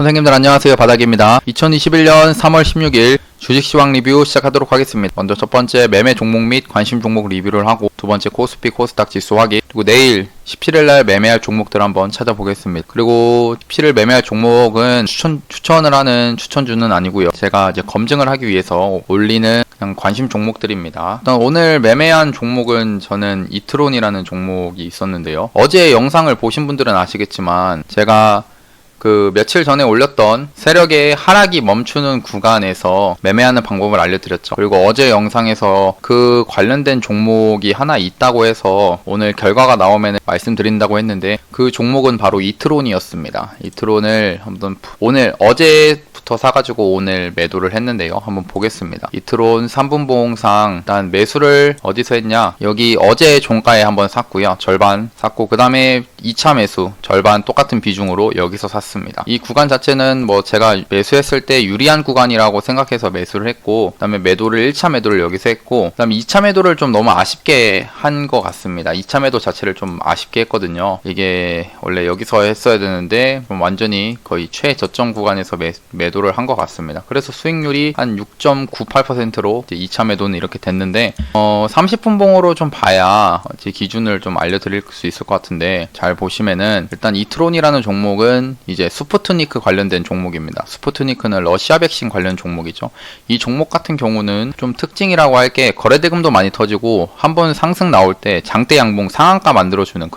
선생님들 안녕하세요. 바닥입니다. 2021년 3월 16일 주식시황 리뷰 시작하도록 하겠습니다. 먼저 첫 번째 매매 종목 및 관심 종목 리뷰를 하고, 두 번째 코스피 코스닥 지수 확인, 그리고 내일 17일날 매매할 종목들 한번 찾아보겠습니다. 그리고 17일 매매할 종목은 추천을 하는 추천주는 아니고요. 제가 이제 검증을 하기 위해서 올리는 그냥 관심 종목들입니다. 일단 오늘 매매한 종목은 저는 이트론이라는 종목이 있었는데요. 어제 영상을 보신 분들은 아시겠지만 제가 며칠 전에 올렸던 세력의 하락이 멈추는 구간에서 매매하는 방법을 알려드렸죠. 그리고 어제 영상에서 그 관련된 종목이 하나 있다고 해서 오늘 결과가 나오면 말씀드린다고 했는데, 그 종목은 바로 이트론이었습니다. 이트론을 어제부터 사가지고 오늘 매도를 했는데요. 한번 보겠습니다. 이트론 3분봉상 일단 매수를 어디서 했냐, 여기 어제 종가에 한번 샀고요. 절반 샀고, 그 다음에 2차 매수 절반 똑같은 비중으로 여기서 샀습니다. 이 구간 자체는 제가 매수했을 때 유리한 구간이라고 생각해서 매수를 했고, 그 다음에 1차 매도를 여기서 했고, 그 다음에 2차 매도를 좀 너무 아쉽게 한 것 같습니다. 2차 매도 자체를 좀 아쉽게 했거든요. 이게 원래 여기서 했어야 되는데 완전히 거의 최저점 구간에서 매도를 한 것 같습니다. 그래서 수익률이 한 6.98%로 2차 매도는 이렇게 됐는데, 30분 봉으로 좀 봐야 제 기준을 좀 알려드릴 수 있을 것 같은데, 잘 보시면은 일단 이트론이라는 종목은 이제 스푸트니크 관련된 종목입니다. 스푸트니크는 러시아 백신 관련 종목이죠. 이 종목 같은 경우는 좀 특징이라고 할 게 거래대금도 많이 터지고, 한번 상승 나올 때 장대 양봉 상한가 만들어주는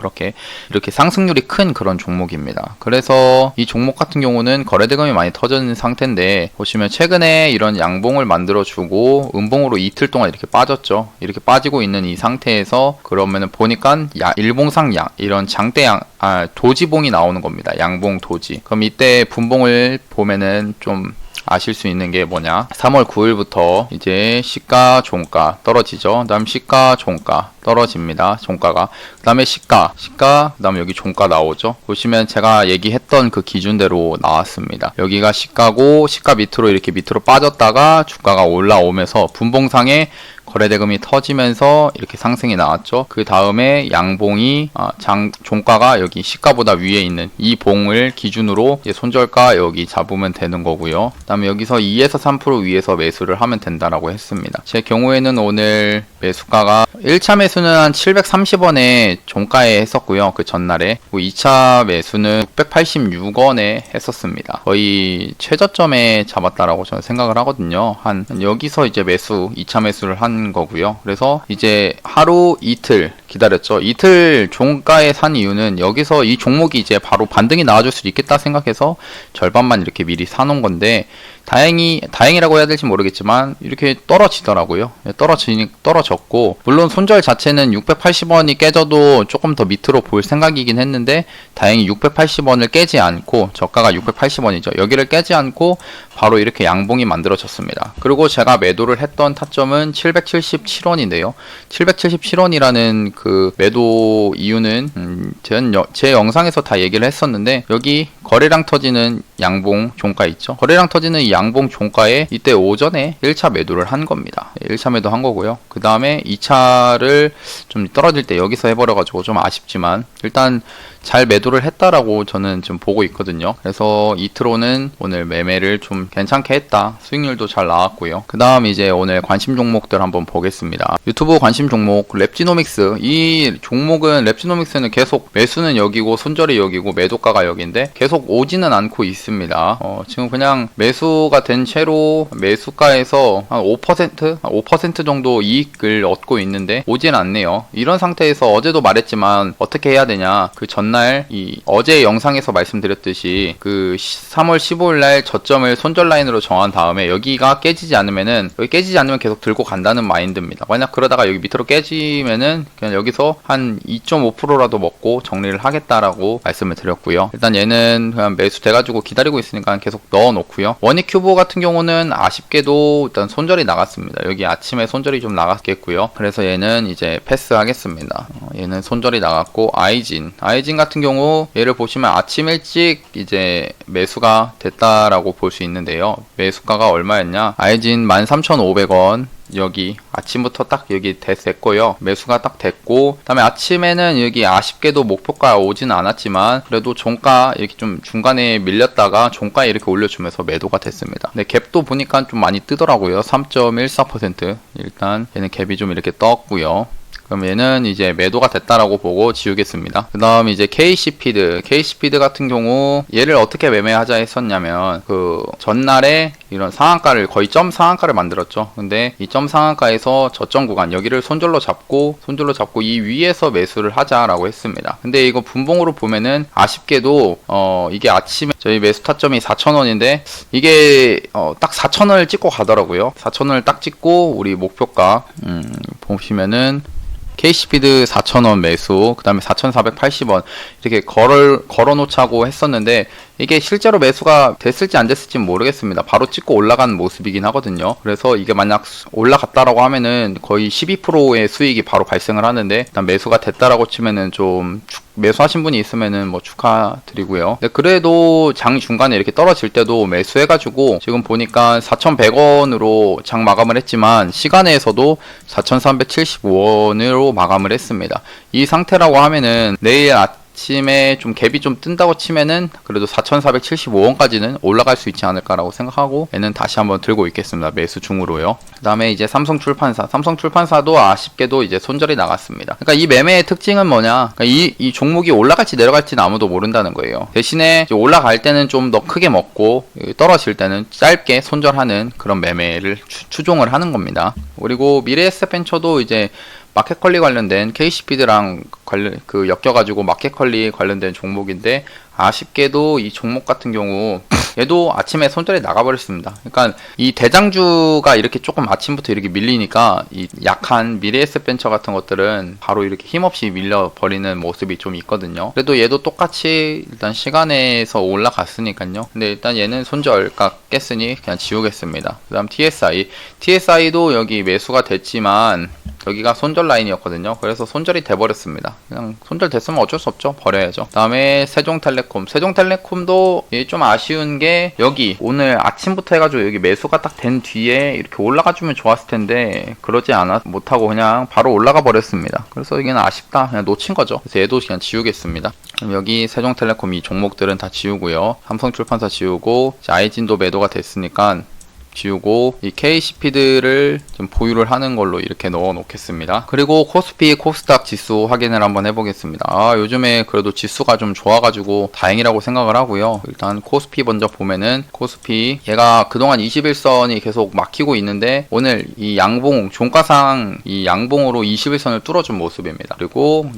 이렇게 상승률이 큰 그런 종목입니다. 그래서 이 종목 같은 경우는 거래대금이 많이 터지는 상태인데, 보시면 최근에 이런 양봉을 만들어주고 음봉으로 이틀 동안 이렇게 빠졌죠. 이렇게 빠지고 있는 이 상태에서 그러면은 보니까 일봉상 이런 장대 도지봉이 나오는 겁니다. 양봉 도지. 그럼 이때 분봉을 보면은 좀 아실 수 있는 게 뭐냐, 3월 9일부터 이제 시가 종가 떨어지죠. 그 다음 시가 종가 떨어집니다. 종가가. 그 다음에 시가 그 다음에 여기 종가 나오죠. 보시면 제가 얘기했던 그 기준대로 나왔습니다. 여기가 시가고, 시가 밑으로 이렇게 밑으로 빠졌다가 주가가 올라오면서 분봉상에 거래대금이 터지면서 이렇게 상승이 나왔죠. 그 다음에 양봉이 종가가 여기 시가보다 위에 있는 이 봉을 기준으로 이제 손절가 여기 잡으면 되는 거고요. 그 다음에 여기서 2에서 3% 위에서 매수를 하면 된다라고 했습니다. 제 경우에는 오늘 매수가가 1차 매수는 한 730원에 종가에 했었고요. 그 전날에. 그리고 2차 매수는 686원에 했었습니다. 거의 최저점에 잡았다라고 저는 생각을 하거든요. 여기서 이제 2차 매수를 한 거고요. 그래서 이제 하루 이틀 기다렸죠. 이틀 종가에 산 이유는 여기서 이 종목이 이제 바로 반등이 나와줄 수 있겠다 생각해서 절반만 이렇게 미리 사놓은 건데, 다행이라고 해야 될지 모르겠지만 이렇게 떨어지더라고요. 떨어졌고, 물론 손절 자체는 680원이 깨져도 조금 더 밑으로 볼 생각이긴 했는데, 다행히 680원을 깨지 않고, 저가가 680원이죠. 여기를 깨지 않고 바로 이렇게 양봉이 만들어졌습니다. 그리고 제가 매도를 했던 타점은 777원인데요. 777원이라는 그 매도 이유는 제 영상에서 다 얘기를 했었는데, 여기 거래량 터지는 양봉 종가 있죠. 거래량 터지는 이 양봉 종가에 이때 오전에 1차 매도를 한 겁니다. 1차 매도 한 거고요. 그 다음에 2차를 좀 떨어질 때 여기서 해버려가지고 좀 아쉽지만, 일단 잘 매도를 했다라고 저는 좀 보고 있거든요. 그래서 이트론은 오늘 매매를 좀 괜찮게 했다. 수익률도 잘 나왔고요. 그 다음 이제 오늘 관심 종목들 한번 보겠습니다. 유튜브 관심 종목 랩지노믹스. 이 종목은, 랩지노믹스는 계속 매수는 여기고 손절이 여기고 매도가가 여기인데 계속 오지는 않고 있습니다. 지금 그냥 매수가 된 채로 매수가에서 한 5% 정도 이익을 얻고 있는데 오지는 않네요. 이런 상태에서 어제도 말했지만 어떻게 해야 되냐, 그 전날 어제 영상에서 말씀드렸듯이 그 3월 15일날 저점을 손절 라인으로 정한 다음에 여기가 깨지지 않으면 계속 들고 간다는 마인드입니다. 만약 그러다가 여기 밑으로 깨지면은 그냥 여기서 한 2.5%라도 먹고 정리를 하겠다라고 말씀을 드렸고요. 일단 얘는 그냥 매수 돼가지고 기다리고 있으니까 계속 넣어 놓고요. 원익큐브 같은 경우는 아쉽게도 일단 손절이 나갔습니다. 여기 아침에 손절이 좀 나갔겠고요. 그래서 얘는 이제 패스하겠습니다. 얘는 손절이 나갔고, 아이진 같은 경우 얘를 보시면 아침 일찍 이제 매수가 됐다라고 볼 수 있는데요. 매수가가 얼마였냐, 아이진 13,500원 여기 아침부터 딱 여기 됐고요. 매수가 딱 됐고, 그다음에 아침에는 여기 아쉽게도 목표가 오지는 않았지만 그래도 종가 이렇게 좀 중간에 밀렸다가 종가에 이렇게 올려주면서 매도가 됐습니다. 근데 갭도 보니까 좀 많이 뜨더라고요. 3.14%. 일단 얘는 갭이 좀 이렇게 떴고요. 그럼 얘는 이제 매도가 됐다라고 보고 지우겠습니다. 그 다음 이제 KC피드 같은 경우 얘를 어떻게 매매하자 했었냐면 그 전날에 이런 상한가를 거의 점 상한가를 만들었죠. 근데 이 점 상한가에서 저점 구간 여기를 손절로 잡고 이 위에서 매수를 하자라고 했습니다. 근데 이거 분봉으로 보면은 아쉽게도 이게 아침에 저희 매수 타점이 4,000원인데 이게 딱 4,000원을 찍고 가더라고요. 4,000원을 딱 찍고 우리 목표가 보시면은 KC피드 4,000원 매수, 그 다음에 4,480원 이렇게 걸어놓자고 했었는데 이게 실제로 매수가 됐을지 안 됐을지 모르겠습니다. 바로 찍고 올라간 모습이긴 하거든요. 그래서 이게 만약 올라갔다라고 하면은 거의 12%의 수익이 바로 발생을 하는데 일단 매수가 됐다라고 치면은 좀 매수하신 분이 있으면은 뭐 축하드리고요. 근데 그래도 장 중간에 이렇게 떨어질 때도 매수해가지고 지금 보니까 4,100원으로 장 마감을 했지만 시간에서도 4,375원으로 마감을 했습니다. 이 상태라고 하면은 내일 아침에 좀 갭이 좀 뜬다고 치면은 그래도 4,475원까지는 올라갈 수 있지 않을까라고 생각하고 얘는 다시 한번 들고 있겠습니다. 매수 중으로요. 그 다음에 이제 삼성출판사도 아쉽게도 이제 손절이 나갔습니다. 그러니까 이 매매의 특징은 뭐냐? 그러니까 이 종목이 올라갈지 내려갈지는 아무도 모른다는 거예요. 대신에 이제 올라갈 때는 좀 더 크게 먹고 떨어질 때는 짧게 손절하는 그런 매매를 추종을 하는 겁니다. 그리고 미래에셋벤처도 이제 마켓컬리 관련된 KC피드랑 엮여가지고 마켓컬리 관련된 종목인데 아쉽게도 이 종목 같은 경우 얘도 아침에 손절이 나가버렸습니다. 그러니까 이 대장주가 이렇게 조금 아침부터 이렇게 밀리니까 이 약한 미래에셋벤처 같은 것들은 바로 이렇게 힘없이 밀려버리는 모습이 좀 있거든요. 그래도 얘도 똑같이 일단 시간에서 올라갔으니까요. 근데 일단 얘는 손절가 깼으니 그냥 지우겠습니다. 그 다음 TSI도 여기 매수가 됐지만 여기가 손절 라인이었거든요. 그래서 손절이 돼버렸습니다. 그냥 손절 됐으면 어쩔 수 없죠. 버려야죠. 그 다음에 세종텔레콤도 좀 아쉬운 게 여기 오늘 아침부터 해가지고 여기 매수가 딱 된 뒤에 이렇게 올라가주면 좋았을 텐데 그러지 못하고 그냥 바로 올라가 버렸습니다. 그래서 이게 아쉽다. 그냥 놓친 거죠. 그래서 얘도 그냥 지우겠습니다. 그럼 여기 세종텔레콤 이 종목들은 다 지우고요. 삼성출판사 지우고 아이진도 매도가 됐으니까 지우고 이 KC피드를 좀 보유를 하는 걸로 이렇게 넣어 놓겠습니다. 그리고 코스피 코스닥 지수 확인을 한번 해보겠습니다. 요즘에 그래도 지수가 좀 좋아가지고 다행이라고 생각을 하고요. 일단 코스피 먼저 보면은 코스피 얘가 그동안 21선이 계속 막히고 있는데 오늘 이 양봉 종가상 이 양봉으로 21선을 뚫어준 모습입니다. 그리고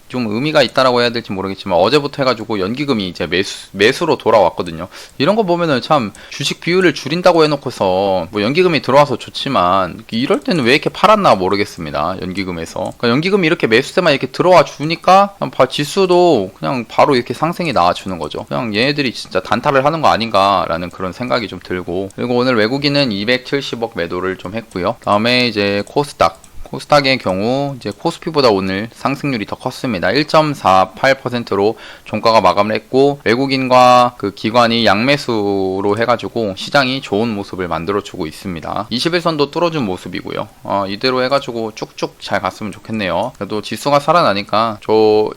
좀 의미가 있다라고 해야 될지 모르겠지만 어제부터 해가지고 연기금이 이제 매수로 돌아왔거든요. 이런 거 보면은 참 주식 비율을 줄인다고 해놓고서 뭐 연기금이 들어와서 좋지만 이럴 때는 왜 이렇게 팔았나 모르겠습니다. 연기금에서. 그러니까 연기금이 이렇게 매수세만 이렇게 들어와 주니까 지수도 그냥 바로 이렇게 상승이 나와주는 거죠. 그냥 얘네들이 진짜 단타를 하는 거 아닌가라는 그런 생각이 좀 들고, 그리고 오늘 외국인은 270억 매도를 좀 했고요. 다음에 이제 코스닥의 경우 이제 코스피보다 오늘 상승률이 더 컸습니다. 1.48%로 종가가 마감을 했고 외국인과 그 기관이 양매수로 해가지고 시장이 좋은 모습을 만들어주고 있습니다. 21선도 뚫어준 모습이고요. 이대로 해가지고 쭉쭉 잘 갔으면 좋겠네요. 그래도 지수가 살아나니까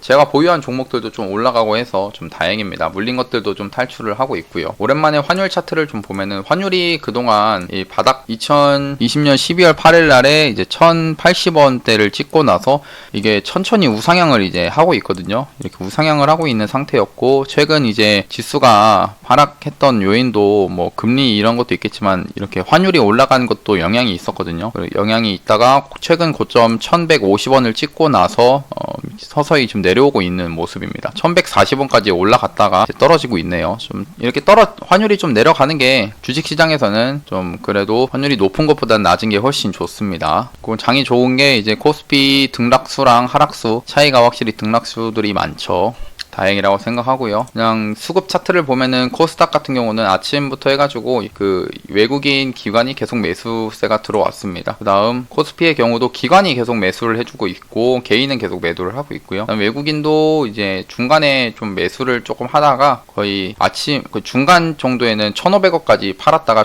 제가 보유한 종목들도 좀 올라가고 해서 좀 다행입니다. 물린 것들도 좀 탈출을 하고 있고요. 오랜만에 환율 차트를 좀 보면은 환율이 그동안 이 바닥 2020년 12월 8일 날에 이제 1,080원대를 찍고 나서 이게 천천히 우상향을 이제 하고 있거든요. 이렇게 우상향을 하고 있는 상태였고, 최근 이제 지수가 하락했던 요인도 뭐 금리 이런 것도 있겠지만 이렇게 환율이 올라간 것도 영향이 있었거든요. 영향이 있다가 최근 고점 1,150원을 찍고 나서 서서히 좀 내려오고 있는 모습입니다. 1,140원까지 올라갔다가 떨어지고 있네요. 좀 이렇게 환율이 좀 내려가는 게 주식시장에서는 좀 그래도 환율이 높은 것보다는 낮은 게 훨씬 좋습니다. 그 장이 좋은 게 이제 코스피 등락수랑 하락수 차이가 확실히 등락수들이 많죠. 다행이라고 생각하고요. 그냥 수급 차트를 보면은 코스닥 같은 경우는 아침부터 해가지고 그 외국인 기관이 계속 매수세가 들어왔습니다. 그 다음 코스피의 경우도 기관이 계속 매수를 해주고 있고 개인은 계속 매도를 하고 있고요. 그다음 외국인도 이제 중간에 좀 매수를 조금 하다가 거의 아침 그 중간 정도에는 1,500억까지 팔았다가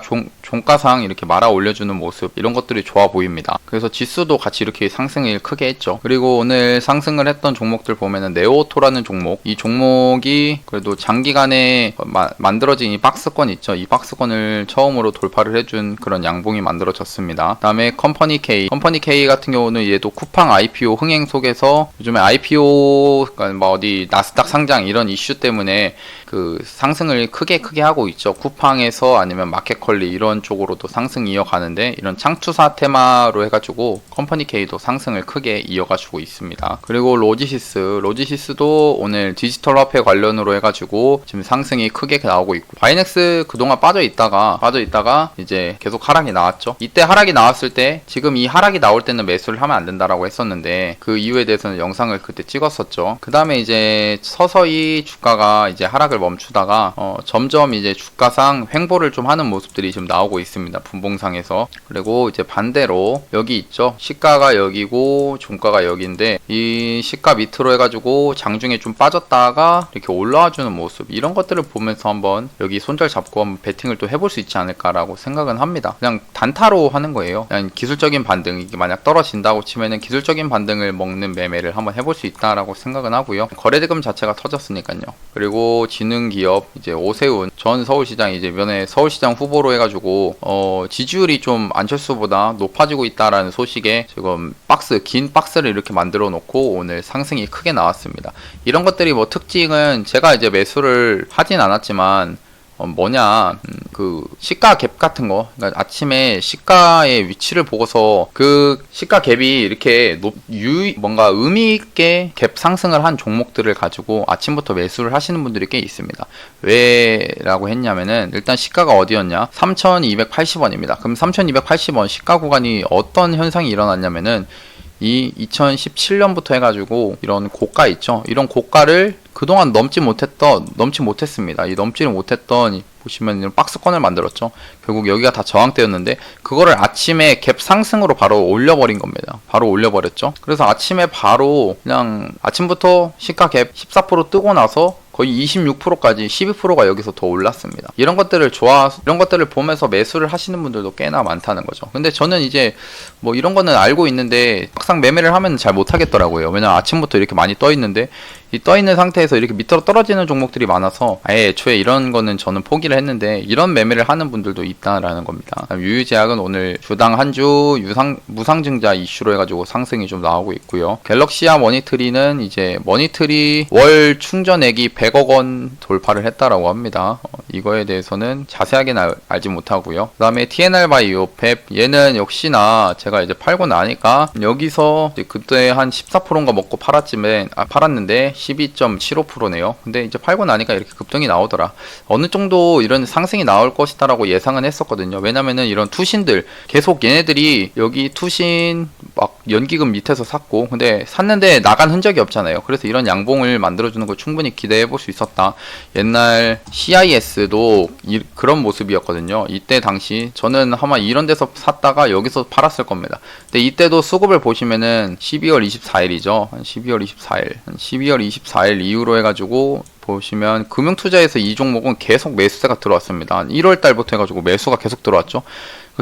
종가상 이렇게 말아 올려주는 모습, 이런 것들이 좋아 보입니다. 그래서 지수도 같이 이렇게 상승을 크게 했죠. 그리고 오늘 상승을 했던 종목들 보면은 네오토라는 종목, 이 종목이 그래도 장기간에 만들어진 이 박스권 있죠. 이 박스권을 처음으로 돌파를 해준 그런 양봉이 만들어졌습니다. 그 다음에 컴퍼니 K 같은 경우는 얘도 쿠팡 IPO 흥행 속에서 요즘에 IPO, 그러니까 뭐 어디 나스닥 상장 이런 이슈 때문에 그 상승을 크게 하고 있죠. 쿠팡에서 아니면 마켓컬리 이런 쪽으로도 상승 이어가는데, 이런 창투사 테마로 해가지고 컴퍼니 K도 상승을 크게 이어가지고 있습니다. 그리고 로지시스도 오늘 디지털 화폐 관련으로 해가지고 지금 상승이 크게 나오고 있고, 바이넥스 그동안 빠져 있다가 이제 계속 하락이 나왔죠. 이때 하락이 나왔을 때 지금 이 하락이 나올 때는 매수를 하면 안 된다라고 했었는데, 그 이유에 대해서는 영상을 그때 찍었었죠. 그 다음에 이제 서서히 주가가 이제 하락을 멈추다가 점점 이제 주가상 횡보를 좀 하는 모습들이 지금 나오고 있습니다. 분봉상에서. 그리고 이제 반대로 여기 있죠. 시가가 여기고 종가가 여기인데, 이 시가 밑으로 해가지고 장중에 좀 빠졌다가 이렇게 올라와주는 모습, 이런 것들을 보면서 한번 여기 손절 잡고 한번 베팅을 또 해볼 수 있지 않을까라고 생각은 합니다. 그냥 단타로 하는 거예요. 그냥 기술적인 반등, 이게 만약 떨어진다고 치면은 기술적인 반등을 먹는 매매를 한번 해볼 수 있다라고 생각은 하고요. 거래대금 자체가 터졌으니까요. 그리고 진흥기업 이제 오세훈 전 서울시장 이제 이번에 서울시장 후보로 해가지고 지지율이 좀 안철수보다 높아지고 있다라는 소식에 지금 긴 박스를 이렇게 만들어 놓고 오늘 상승이 크게 나왔습니다. 이런 것들이 뭐 특징은 제가 이제 매수를 하진 않았지만 그 시가 갭 같은 거, 그러니까 아침에 시가의 위치를 보고서 그 시가 갭이 이렇게 뭔가 의미 있게 갭 상승을 한 종목들을 가지고 아침부터 매수를 하시는 분들이 꽤 있습니다. 왜라고 했냐면은, 일단 시가가 어디였냐? 3,280원입니다. 그럼 3,280원 시가 구간이 어떤 현상이 일어났냐면은, 이 2017년부터 해가지고 이런 고가 있죠. 이런 고가를 그동안 넘지 못했습니다. 이 넘지를 못했던, 보시면 이런 박스권을 만들었죠. 결국 여기가 다 저항대였는데, 그거를 아침에 갭 상승으로 바로 올려버린 겁니다. 바로 올려버렸죠. 그래서 아침에 바로 그냥 아침부터 시가 갭 14% 뜨고 나서 거의 26%까지 12%가 여기서 더 올랐습니다. 이런 것들을 보면서 매수를 하시는 분들도 꽤나 많다는 거죠. 근데 저는 이제 뭐 이런 거는 알고 있는데 막상 매매를 하면 잘 못하겠더라고요. 왜냐면 아침부터 이렇게 많이 떠 있는데, 이 떠있는 상태에서 이렇게 밑으로 떨어지는 종목들이 많아서 아예 애초에 이런 거는 저는 포기를 했는데, 이런 매매를 하는 분들도 있다라는 겁니다. 유유제약은 오늘 주당 한 주 무상증자 이슈로 해가지고 상승이 좀 나오고 있고요. 갤럭시아 머니트리는 이제 머니트리 월 충전액이 100억 원 돌파를 했다라고 합니다. 이거에 대해서는 자세하게는 알지 못하고요. 그 다음에 TNR바이오 펩, 얘는 역시나 제가 이제 팔고 나니까 여기서 이제 그때 한 14%인가 먹고 팔았는데 12.75%네요. 근데 이제 팔고 나니까 이렇게 급등이 나오더라. 어느 정도 이런 상승이 나올 것이다라고 예상은 했었거든요. 왜냐면은 이런 투신들 계속 얘네들이 여기 투신 막 연기금 밑에서 샀고, 근데 샀는데 나간 흔적이 없잖아요. 그래서 이런 양봉을 만들어주는 걸 충분히 기대해 볼 수 있었다. 옛날 CIS도 그런 모습이었거든요. 이때 당시 저는 아마 이런 데서 샀다가 여기서 팔았을 겁니다. 근데 이때도 수급을 보시면은 12월 24일이죠. 12월 24일 이후로 해가지고 보시면 금융투자에서 이 종목은 계속 매수세가 들어왔습니다. 1월 달부터 해가지고 매수가 계속 들어왔죠.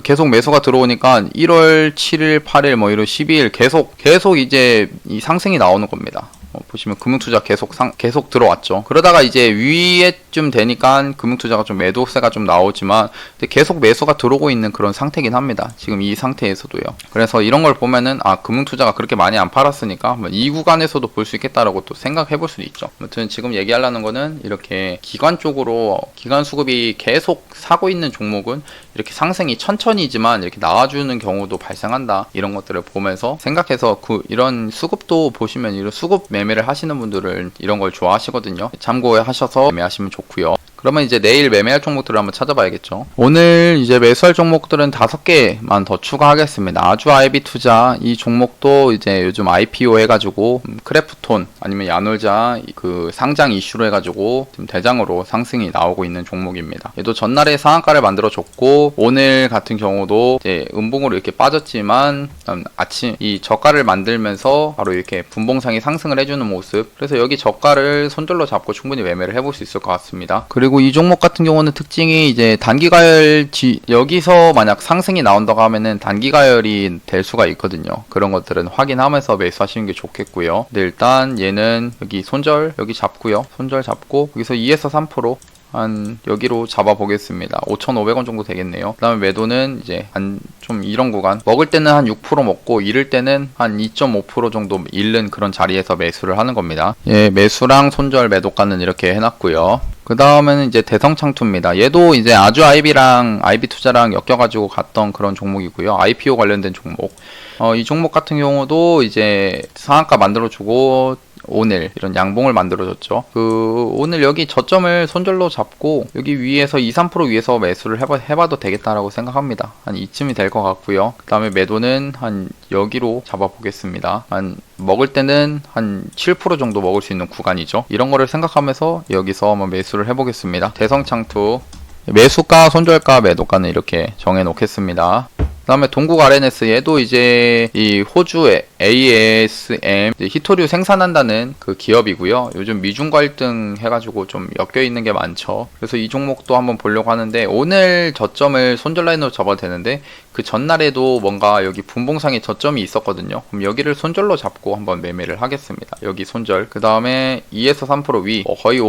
계속 매수가 들어오니까 1월 7일, 8일, 뭐 1월 12일 계속 이제 이 상승이 나오는 겁니다. 보시면 금융투자 계속 들어왔죠. 그러다가 이제 위에쯤 되니까 금융투자가 좀 매도세가 좀 나오지만 계속 매수가 들어오고 있는 그런 상태긴 합니다. 지금 이 상태에서도요. 그래서 이런 걸 보면은 금융투자가 그렇게 많이 안 팔았으니까 이 구간에서도 볼 수 있겠다라고 또 생각해 볼 수도 있죠. 아무튼 지금 얘기하려는 거는, 이렇게 기관 쪽으로 기관 수급이 계속 사고 있는 종목은 이렇게 상승이 천천히지만 이렇게 나와주는 경우도 발생한다. 이런 것들을 보면서 생각해서 이런 수급도 보시면, 이런 수급 매매를 하시는 분들은 이런 걸 좋아하시거든요. 참고하셔서 매매하시면 좋고요. 그러면 이제 내일 매매할 종목들을 한번 찾아봐야겠죠. 오늘 이제 매수할 종목들은 5개만 더 추가하겠습니다. 아주 아이비 투자, 이 종목도 이제 요즘 IPO 해가지고 크래프톤 아니면 야놀자 그 상장 이슈로 해가지고 지금 대장으로 상승이 나오고 있는 종목입니다. 얘도 전날에 상한가를 만들어줬고, 오늘 같은 경우도 이제 음봉으로 이렇게 빠졌지만 아침 이 저가를 만들면서 바로 이렇게 분봉상이 상승을 해주는 모습. 그래서 여기 저가를 손절로 잡고 충분히 매매를 해볼 수 있을 것 같습니다. 그리고 그리고 이 종목 같은 경우는 특징이 이제 여기서 만약 상승이 나온다고 하면은 단기 가열이 될 수가 있거든요. 그런 것들은 확인하면서 매수하시는 게 좋겠고요. 근데 일단 얘는 여기 손절 여기 잡고요. 손절 잡고 여기서 2에서 3% 한 여기로 잡아 보겠습니다. 5,500원 정도 되겠네요. 그 다음에 매도는 이제 한 좀 이런 구간 먹을 때는 한 6% 먹고 잃을 때는 한 2.5% 정도 잃는 그런 자리에서 매수를 하는 겁니다. 예, 매수랑 손절 매도가는 이렇게 해놨고요. 그 다음에는 이제 대성창투입니다. 얘도 이제 아주 IB랑 IB 투자랑 엮여가지고 갔던 그런 종목이고요. IPO 관련된 종목. 이 종목 같은 경우도 이제 상한가 만들어주고 오늘 이런 양봉을 만들어줬죠. 오늘 여기 저점을 손절로 잡고 여기 위에서 2, 3% 위에서 매수를 해봐도 되겠다라고 생각합니다. 한 이쯤이 될 것 같고요. 그 다음에 매도는 한 여기로 잡아보겠습니다. 한 먹을 때는 한 7% 정도 먹을 수 있는 구간이죠. 이런 거를 생각하면서 여기서 한번 매수를 해보겠습니다. 대성창투 매수가, 손절가, 매도가는 이렇게 정해 놓겠습니다. 그 다음에 동국 RNS 얘도 이제 이 호주의 ASM 히토류 생산한다는 그 기업이고요. 요즘 미중 갈등 해가지고 좀 엮여 있는 게 많죠. 그래서 이 종목도 한번 보려고 하는데 오늘 저점을 손절 라인으로 잡아도 되는데 그 전날에도 뭔가 여기 분봉상에 저점이 있었거든요. 그럼 여기를 손절로 잡고 한번 매매를 하겠습니다. 여기 손절. 그 다음에 2에서 3% 위. 거의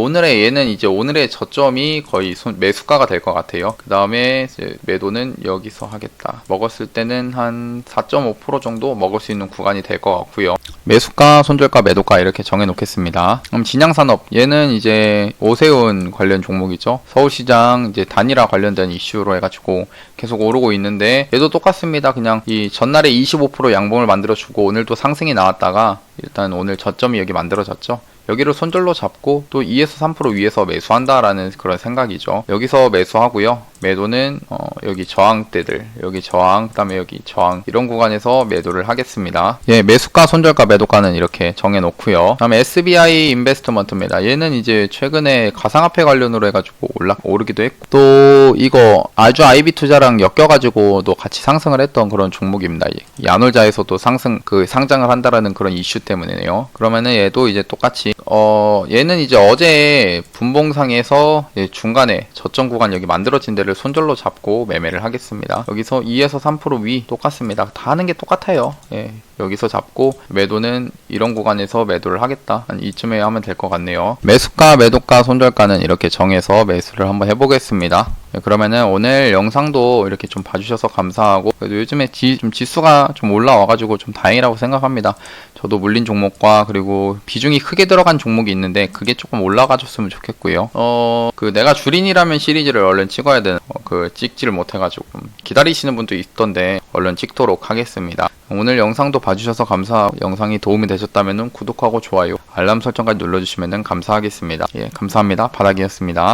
얘는 이제 오늘의 저점이 거의 매수가가 될 것 같아요. 그 다음에 매도는 여기서 하겠다. 먹었을 때는 한 4.5% 정도 먹을 수 있는 구간이 될 것 같고요. 매수가, 손절가, 매도가 이렇게 정해 놓겠습니다. 그럼 진양산업 얘는 이제 오세훈 관련 종목이죠. 서울시장 이제 단일화 관련된 이슈로 해가지고 계속 오르고 있는데 얘도 똑같습니다. 그냥 이 전날에 25% 양봉을 만들어주고 오늘도 상승이 나왔다가 일단 오늘 저점이 여기 만들어졌죠. 여기를 손절로 잡고 또 2에서 3% 위에서 매수한다라는 그런 생각이죠. 여기서 매수하고요. 매도는 여기 저항대들, 여기 저항, 그 다음에 여기 저항 이런 구간에서 매도를 하겠습니다. 예, 매수가, 손절가, 매도가는 이렇게 정해 놓고요. 그 다음에 SBI 인베스트먼트입니다. 얘는 이제 최근에 가상화폐 관련으로 해가지고 오르기도 했고 또 이거 아주 IB 투자랑 엮여가지고도 같이 상승을 했던 그런 종목입니다. 야놀자에서도 상장을 한다라는 그런 이슈 때문에요. 그러면은 얘도 이제 똑같이 얘는 이제 어제 분봉상에서 중간에 저점 구간 여기 만들어진 데를 손절로 잡고 매매를 하겠습니다. 여기서 2에서 3% 위 똑같습니다. 다 하는 게 똑같아요. 예. 여기서 잡고 매도는 이런 구간에서 매도를 하겠다. 한 이쯤에 하면 될 것 같네요. 매수가, 매도가, 손절가는 이렇게 정해서 매수를 한번 해보겠습니다. 네, 그러면은 오늘 영상도 이렇게 좀 봐주셔서 감사하고 그래도 요즘에 좀 지수가 좀 올라와가지고 좀 다행이라고 생각합니다. 저도 물린 종목과 그리고 비중이 크게 들어간 종목이 있는데 그게 조금 올라가줬으면 좋겠고요. 내가 주린이라면 시리즈를 얼른 찍어야 되는 찍지를 못해가지고 기다리시는 분도 있던데 얼른 찍도록 하겠습니다. 오늘 영상도 봐주셔서 감사하고 영상이 도움이 되셨다면 구독하고 좋아요, 알람 설정까지 눌러주시면 감사하겠습니다. 예, 감사합니다. 바닥이었습니다.